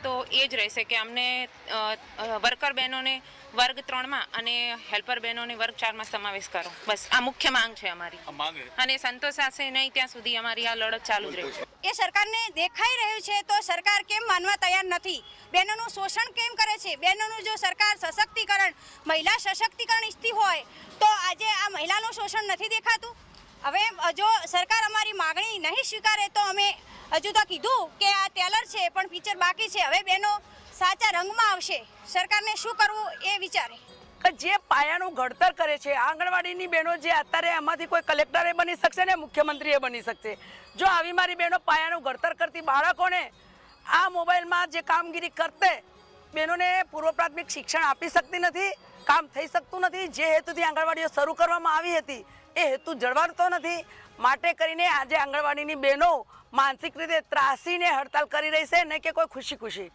તો એ જ રહેશે કે અમને વર્કર બહેનોને વર્ગ 3માં અને હેલ્પર બહેનોને વર્ગ 4માં સમાવેશ કરો. બસ આ મુખ્ય માંગ છે અમારી, અને સંતોષ થશે નહીં ત્યાં સુધી અમારી આ લડત ચાલુ જ રહેશે. એ સરકારને દેખાઈ રહ્યું છે તો સરકાર કેમ માનવા તૈયાર નથી? બહેનોનું શોષણ કેમ કરે છે? બહેનોનું જો સરકાર સશક્તિકરણ, મહિલા સશક્તિકરણ ઈચ્છતી હોય તો આજે આ મહિલાનું શોષણ નથી દેખાતું? હવે જો સરકાર અમારી માગણી નહીં સ્વીકારે તો અમે હજુ તો કીધું કે આ ટેલર છે પણ પિક્ચર બાકી છે. હવે બહેનો સાચા રંગમાં આવશે. સરકારને શું કરવું એ વિચારે. જે પાયાનું ઘડતર કરે છે આંગણવાડીની બહેનો, જે અત્યારે એમાંથી કોઈ કલેક્ટરે બની શકશે ને મુખ્યમંત્રીએ બની શકશે. જો આવી મારી બહેનો પાયાનું ઘડતર કરતી બાળકોને આ મોબાઈલમાં જે કામગીરી કરતે બહેનોને પૂર્વ પ્રાથમિક શિક્ષણ આપી શકતી નથી, કામ થઈ શકતું નથી. જે હેતુથી આંગણવાડીઓ શરૂ કરવામાં આવી હતી એ હેતુ જળવાતો નથી. માટે કરીને આજે આંગણવાડીની બહેનો માનસિક રીતે ત્રાસીને હડતાલ કરી રહી છે, ને કે કોઈ ખુશી ખુશી.